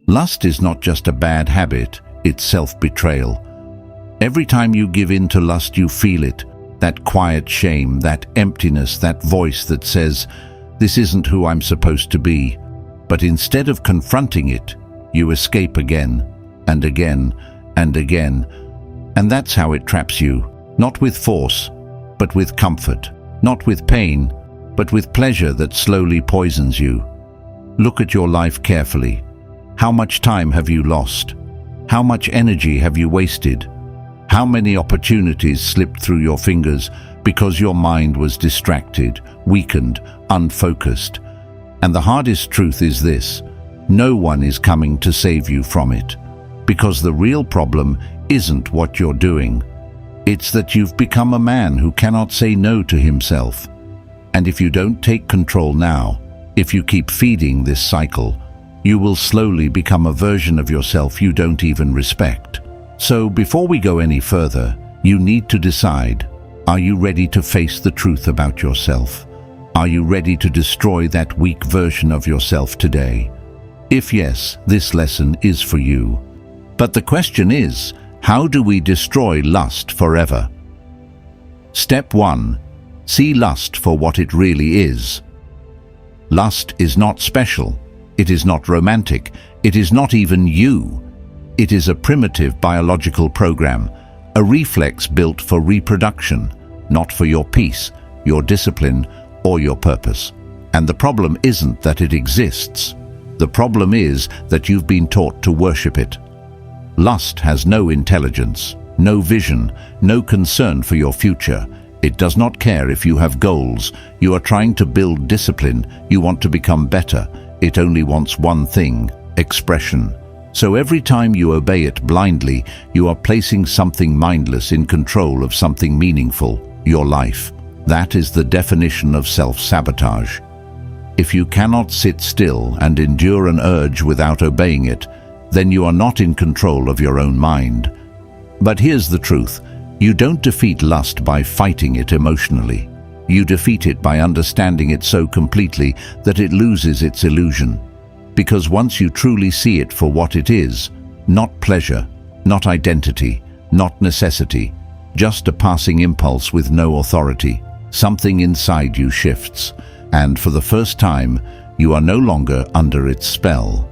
Lust is not just a bad habit, it's self-betrayal. Every time you give in to lust, you feel it, that quiet shame, that emptiness, that voice that says, "This isn't who I'm supposed to be." But instead of confronting it, you escape again and again and again. And that's how it traps you, not with force, but with comfort, not with pain, but with pleasure that slowly poisons you. Look at your life carefully. How much time have you lost? How much energy have you wasted? How many opportunities slipped through your fingers because your mind was distracted, weakened, unfocused? And the hardest truth is this: no one is coming to save you from it. Because the real problem isn't what you're doing. It's that you've become a man who cannot say no to himself. And if you don't take control now, if you keep feeding this cycle, you will slowly become a version of yourself you don't even respect. So before we go any further, you need to decide, are you ready to face the truth about yourself? Are you ready to destroy that weak version of yourself today? If yes, this lesson is for you. But the question is, how do we destroy lust forever? Step 1. See lust for what it really is. Lust is not special. It is not romantic. It is not even you. It is a primitive biological program, a reflex built for reproduction, not for your peace, your discipline, or your purpose. And the problem isn't that it exists. The problem is that you've been taught to worship it. Lust has no intelligence, no vision, no concern for your future. It does not care if you have goals. You are trying to build discipline. You want to become better. It only wants one thing: expression. So every time you obey it blindly, you are placing something mindless in control of something meaningful, your life. That is the definition of self-sabotage. If you cannot sit still and endure an urge without obeying it, then you are not in control of your own mind. But here's the truth: you don't defeat lust by fighting it emotionally. You defeat it by understanding it so completely that it loses its illusion. Because once you truly see it for what it is, not pleasure, not identity, not necessity, just a passing impulse with no authority, something inside you shifts, and for the first time, you are no longer under its spell.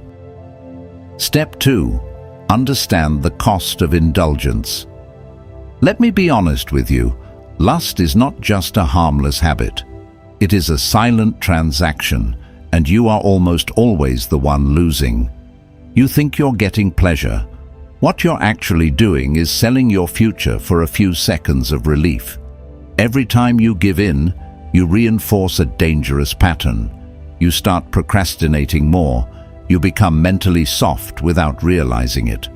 Step 2. Understand the cost of indulgence. Let me be honest with you. Lust is not just a harmless habit. It is a silent transaction, and you are almost always the one losing. You think you're getting pleasure. What you're actually doing is selling your future for a few seconds of relief. Every time you give in, you reinforce a dangerous pattern. You start procrastinating more. You become mentally soft without realizing it.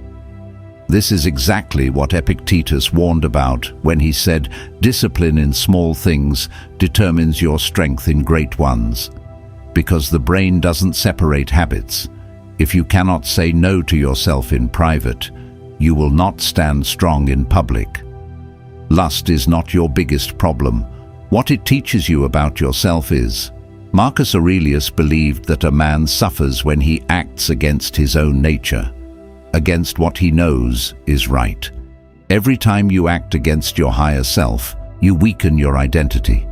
This is exactly what Epictetus warned about when he said, "Discipline in small things determines your strength in great ones." Because the brain doesn't separate habits. If you cannot say no to yourself in private, you will not stand strong in public. Lust is not your biggest problem. What it teaches you about yourself is. Marcus Aurelius believed that a man suffers when he acts against his own nature, against what he knows is right. Every time you act against your higher self, you weaken your identity.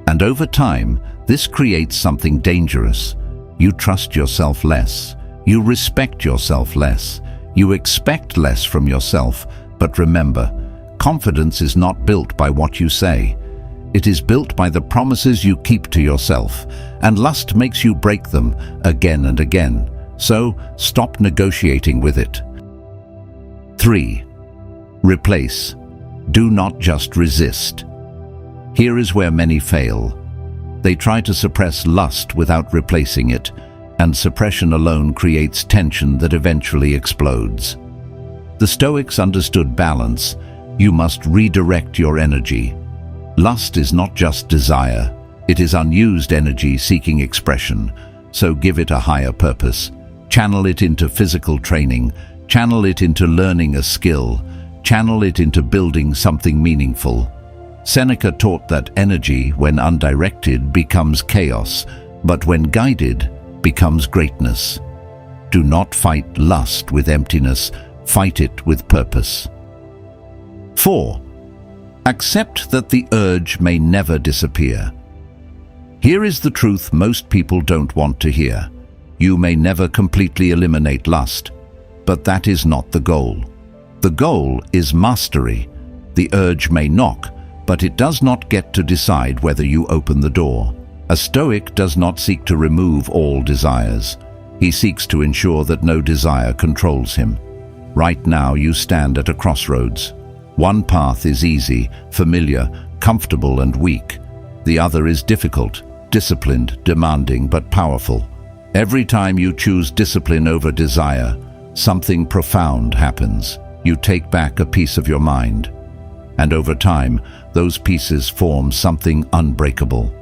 And over time, this creates something dangerous. You trust yourself less. You respect yourself less. You expect less from yourself. But remember, confidence is not built by what you say. It is built by the promises you keep to yourself, and lust makes you break them again and again. So, stop negotiating with it. 3. Replace. Do not just resist. Here is where many fail. They try to suppress lust without replacing it, and suppression alone creates tension that eventually explodes. The Stoics understood balance. You must redirect your energy. Lust is not just desire. It is unused energy seeking expression. So give it a higher purpose. Channel it into physical training. Channel it into learning a skill. Channel it into building something meaningful. Seneca taught that energy, when undirected, becomes chaos, but when guided, becomes greatness. Do not fight lust with emptiness, fight it with purpose. 4. Accept that the urge may never disappear. Here is the truth most people don't want to hear. You may never completely eliminate lust, but that is not the goal. The goal is mastery. The urge may knock, but it does not get to decide whether you open the door. A Stoic does not seek to remove all desires. He seeks to ensure that no desire controls him. Right now you stand at a crossroads. One path is easy, familiar, comfortable and weak. The other is difficult, disciplined, demanding but powerful. Every time you choose discipline over desire, something profound happens. You take back a piece of your mind. And over time, those pieces form something unbreakable.